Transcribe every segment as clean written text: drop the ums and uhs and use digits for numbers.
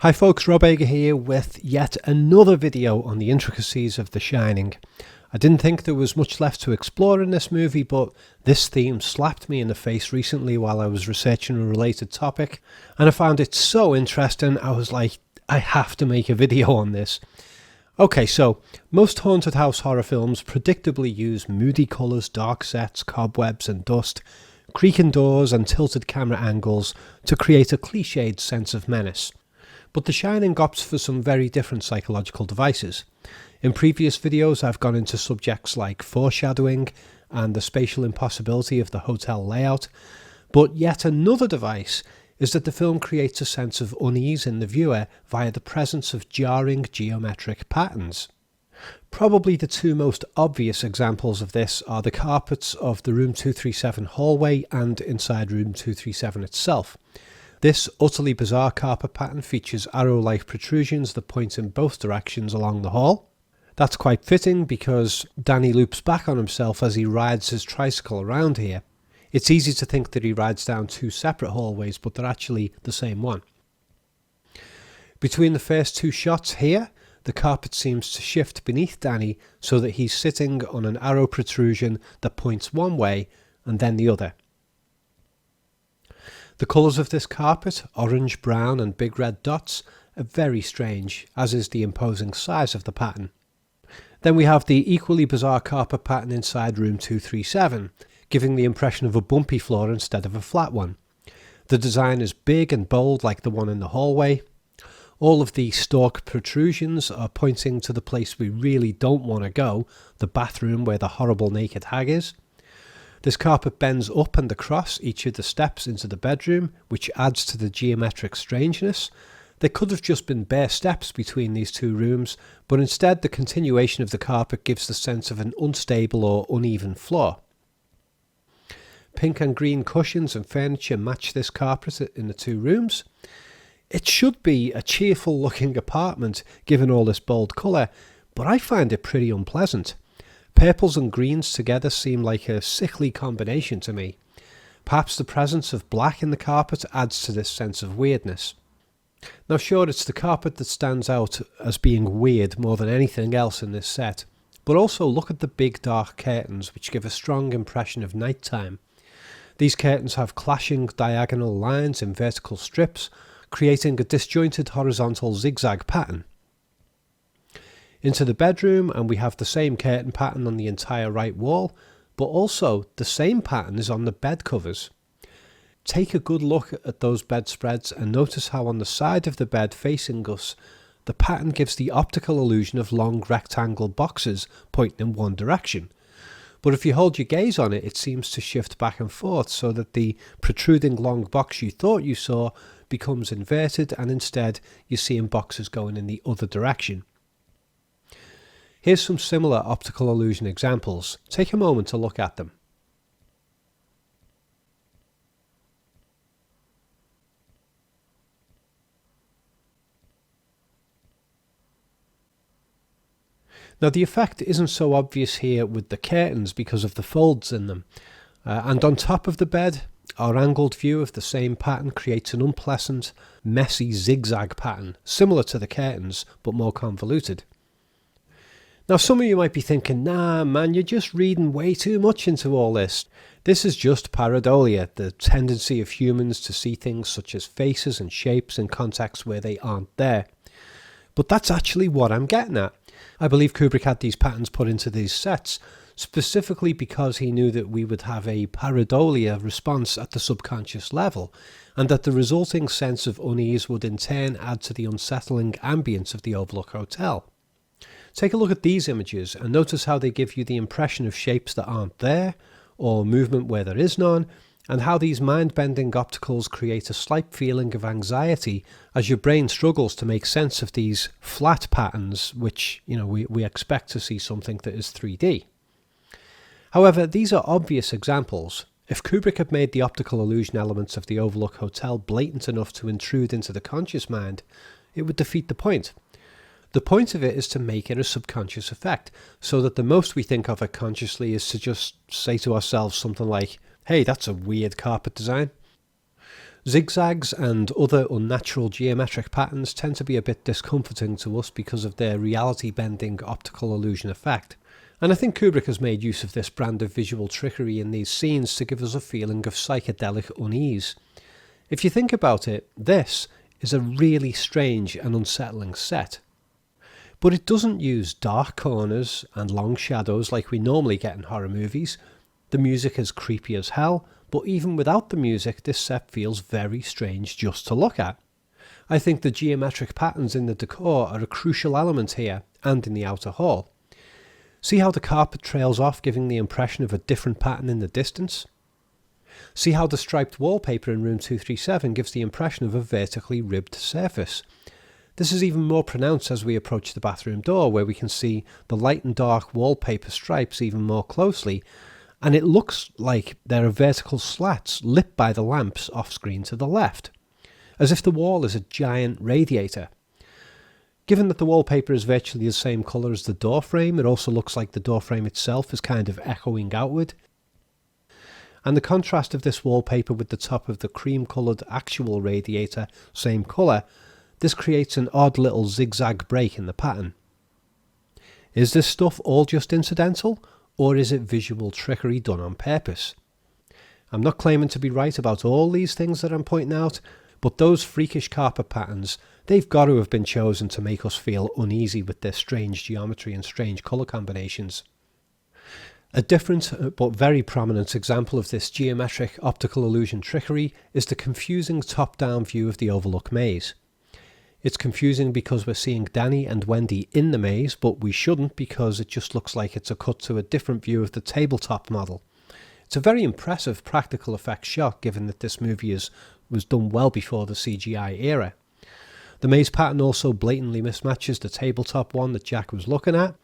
Hi folks, Rob Ager here with yet another video on the intricacies of The Shining. I didn't think there was much left to explore in this movie, but this theme slapped me in the face recently while I was researching a related topic, and I found it so interesting I was like, I have to make a video on this. Okay, so most haunted house horror films predictably use moody colours, dark sets, cobwebs and dust, creaking doors and tilted camera angles to create a cliched sense of menace. But The Shining opts for some very different psychological devices. In previous videos I've gone into subjects like foreshadowing and the spatial impossibility of the hotel layout, but yet another device is that the film creates a sense of unease in the viewer via the presence of jarring geometric patterns. Probably the two most obvious examples of this are the carpets of the Room 237 hallway and inside Room 237 itself. This utterly bizarre carpet pattern features arrow-like protrusions that point in both directions along the hall. That's quite fitting because Danny loops back on himself as he rides his tricycle around here. It's easy to think that he rides down two separate hallways, but they're actually the same one. Between the first two shots here, the carpet seems to shift beneath Danny so that he's sitting on an arrow protrusion that points one way and then the other. The colours of this carpet, orange, brown and big red dots, are very strange, as is the imposing size of the pattern. Then we have the equally bizarre carpet pattern inside Room 237, giving the impression of a bumpy floor instead of a flat one. The design is big and bold like the one in the hallway. All of the stalk protrusions are pointing to the place we really don't want to go, the bathroom where the horrible naked hag is. This carpet bends up and across each of the steps into the bedroom, which adds to the geometric strangeness. There could have just been bare steps between these two rooms, but instead the continuation of the carpet gives the sense of an unstable or uneven floor. Pink and green cushions and furniture match this carpet in the two rooms. It should be a cheerful looking apartment given all this bold colour, but I find it pretty unpleasant. Purples and greens together seem like a sickly combination to me. Perhaps the presence of black in the carpet adds to this sense of weirdness. Now sure, it's the carpet that stands out as being weird more than anything else in this set, but also look at the big dark curtains which give a strong impression of nighttime. These curtains have clashing diagonal lines in vertical strips, creating a disjointed horizontal zigzag pattern. Into the bedroom, and we have the same curtain pattern on the entire right wall, but also the same pattern is on the bed covers. Take a good look at those bedspreads and notice how on the side of the bed facing us, the pattern gives the optical illusion of long rectangle boxes pointing in one direction. But if you hold your gaze on it, it seems to shift back and forth so that the protruding long box you thought you saw becomes inverted, and instead you're seeing boxes going in the other direction. Here's some similar optical illusion examples. Take a moment to look at them. Now the effect isn't so obvious here with the curtains because of the folds in them. And on top of the bed, our angled view of the same pattern creates an unpleasant, messy zigzag pattern, similar to the curtains, but more convoluted. Now some of you might be thinking, nah man, you're just reading way too much into all this. This is just pareidolia, the tendency of humans to see things such as faces and shapes in contexts where they aren't there. But that's actually what I'm getting at. I believe Kubrick had these patterns put into these sets, specifically because he knew that we would have a pareidolia response at the subconscious level, and that the resulting sense of unease would in turn add to the unsettling ambience of the Overlook Hotel. Take a look at these images and notice how they give you the impression of shapes that aren't there, or movement where there is none, and how these mind-bending opticals create a slight feeling of anxiety as your brain struggles to make sense of these flat patterns, which, we expect to see something that is 3D. However, these are obvious examples. If Kubrick had made the optical illusion elements of the Overlook Hotel blatant enough to intrude into the conscious mind, it would defeat the point. The point of it is to make it a subconscious effect, so that the most we think of it consciously is to just say to ourselves something like, hey, that's a weird carpet design. Zigzags and other unnatural geometric patterns tend to be a bit discomforting to us because of their reality-bending optical illusion effect. And I think Kubrick has made use of this brand of visual trickery in these scenes to give us a feeling of psychedelic unease. If you think about it, this is a really strange and unsettling set. But it doesn't use dark corners and long shadows like we normally get in horror movies. The music is creepy as hell, but even without the music, this set feels very strange just to look at. I think the geometric patterns in the decor are a crucial element here and in the outer hall. See how the carpet trails off, giving the impression of a different pattern in the distance? See how the striped wallpaper in room 237 gives the impression of a vertically ribbed surface. This is even more pronounced as we approach the bathroom door, where we can see the light and dark wallpaper stripes even more closely, and it looks like there are vertical slats lit by the lamps off screen to the left, as if the wall is a giant radiator. Given that the wallpaper is virtually the same colour as the door frame, it also looks like the door frame itself is kind of echoing outward. And the contrast of this wallpaper with the top of the cream coloured actual radiator, same colour, this creates an odd little zigzag break in the pattern. Is this stuff all just incidental, or is it visual trickery done on purpose? I'm not claiming to be right about all these things that I'm pointing out, but those freakish carpet patterns, they've got to have been chosen to make us feel uneasy with their strange geometry and strange colour combinations. A different but very prominent example of this geometric optical illusion trickery is the confusing top-down view of the Overlook maze. It's confusing because we're seeing Danny and Wendy in the maze, but we shouldn't because it just looks like it's a cut to a different view of the tabletop model. It's a very impressive practical effects shot given that this movie was done well before the CGI era. The maze pattern also blatantly mismatches the tabletop one that Jack was looking at.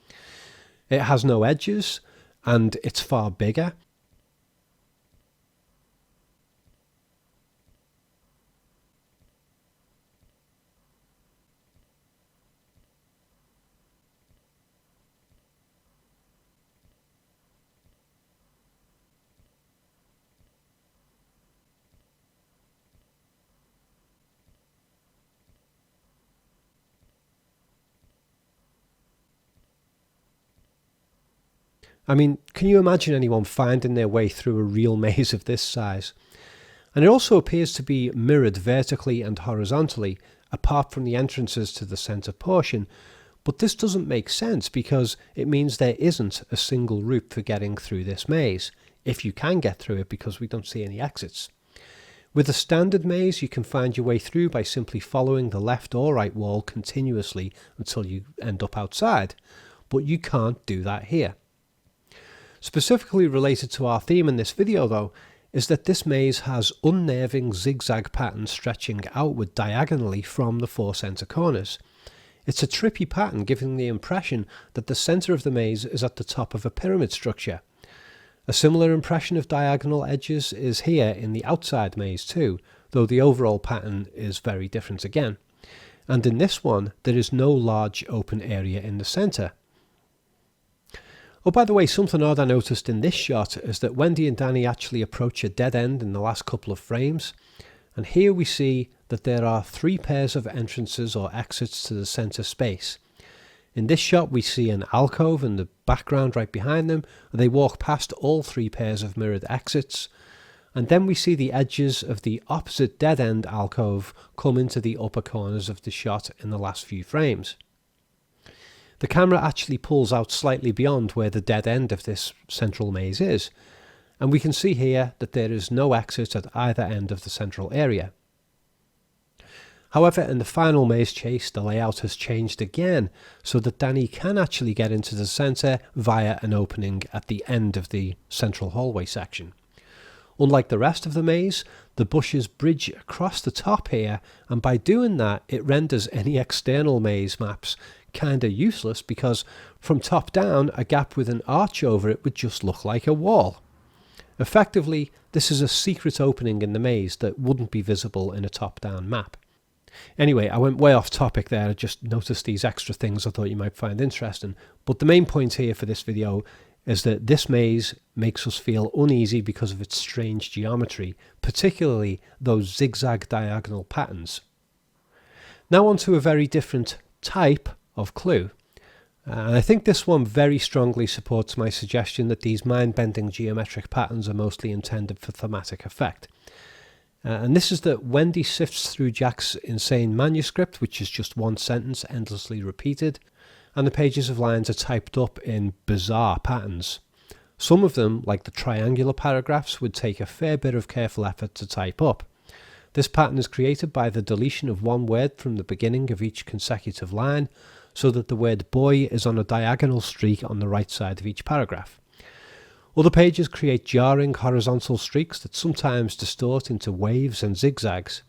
It has no edges, and it's far bigger. I mean, can you imagine anyone finding their way through a real maze of this size? And it also appears to be mirrored vertically and horizontally, apart from the entrances to the centre portion, but this doesn't make sense because it means there isn't a single route for getting through this maze, if you can get through it because we don't see any exits. With a standard maze, you can find your way through by simply following the left or right wall continuously until you end up outside, but you can't do that here. Specifically related to our theme in this video though, is that this maze has unnerving zigzag patterns stretching outward diagonally from the four centre corners. It's a trippy pattern giving the impression that the centre of the maze is at the top of a pyramid structure. A similar impression of diagonal edges is here in the outside maze too, though the overall pattern is very different again. And in this one, there is no large open area in the centre. Oh, by the way, something odd I noticed in this shot is that Wendy and Danny actually approach a dead end in the last couple of frames. And here we see that there are 3 pairs of entrances or exits to the centre space. In this shot we see an alcove in the background right behind them. They walk past all 3 pairs of mirrored exits. And then we see the edges of the opposite dead end alcove come into the upper corners of the shot in the last few frames. The camera actually pulls out slightly beyond where the dead end of this central maze is, and we can see here that there is no exit at either end of the central area. However, in the final maze chase, the layout has changed again, so that Danny can actually get into the centre via an opening at the end of the central hallway section. Unlike the rest of the maze, the bushes bridge across the top here, and by doing that, it renders any external maze maps kinda useless because from top down, a gap with an arch over it would just look like a wall. Effectively, this is a secret opening in the maze that wouldn't be visible in a top-down map. Anyway, I went way off topic there. I just noticed these extra things I thought you might find interesting. But the main point here for this video is that this maze makes us feel uneasy because of its strange geometry, particularly those zigzag diagonal patterns. Now on to a very different type of clue. And I think this one very strongly supports my suggestion that these mind-bending geometric patterns are mostly intended for thematic effect. And this is that Wendy sifts through Jack's insane manuscript, which is just one sentence endlessly repeated, and the pages of lines are typed up in bizarre patterns. Some of them, like the triangular paragraphs, would take a fair bit of careful effort to type up. This pattern is created by the deletion of one word from the beginning of each consecutive line, so that the word boy is on a diagonal streak on the right side of each paragraph. Other pages create jarring horizontal streaks that sometimes distort into waves and zigzags.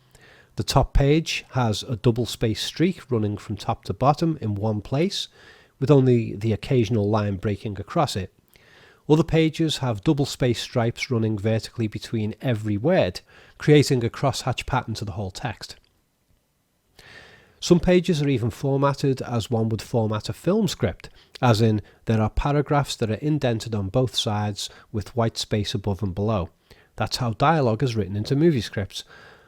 The top page has a double-spaced streak running from top to bottom in one place, with only the occasional line breaking across it. Other pages have double-spaced stripes running vertically between every word, creating a crosshatch pattern to the whole text. Some pages are even formatted as one would format a film script, as in there are paragraphs that are indented on both sides with white space above and below. That's how dialogue is written into movie scripts.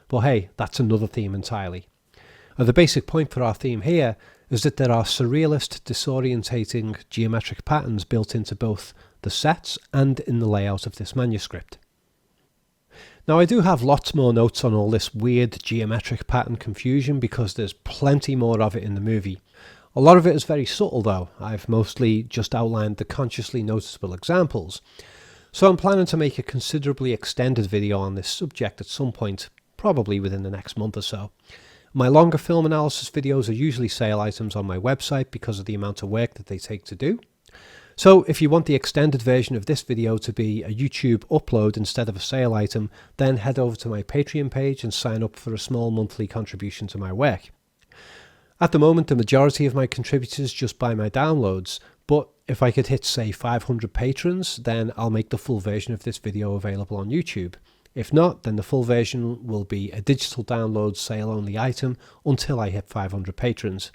But hey, that's another theme entirely. The basic point for our theme here is that there are surrealist, disorientating geometric patterns built into both the sets and in the layout of this manuscript. Now I do have lots more notes on all this weird geometric pattern confusion because there's plenty more of it in the movie. A lot of it is very subtle though. I've mostly just outlined the consciously noticeable examples. So I'm planning to make a considerably extended video on this subject at some point, probably within the next month or so. My longer film analysis videos are usually sale items on my website because of the amount of work that they take to do. So if you want the extended version of this video to be a YouTube upload instead of a sale item, then head over to my Patreon page and sign up for a small monthly contribution to my work. At the moment, the majority of my contributors just buy my downloads, but if I could hit, say, 500 patrons, then I'll make the full version of this video available on YouTube. If not, then the full version will be a digital download sale-only item until I hit 500 patrons.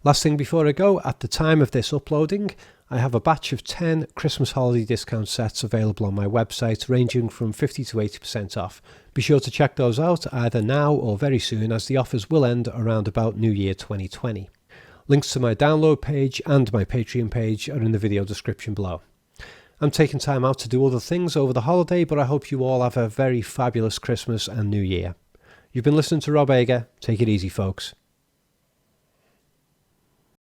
Last thing before I go, at the time of this uploading, I have a batch of 10 Christmas holiday discount sets available on my website, ranging from 50 to 80% off. Be sure to check those out either now or very soon, as the offers will end around about New Year 2020. Links to my download page and my Patreon page are in the video description below. I'm taking time out to do other things over the holiday, but I hope you all have a very fabulous Christmas and New Year. You've been listening to Rob Ager. Take it easy, folks.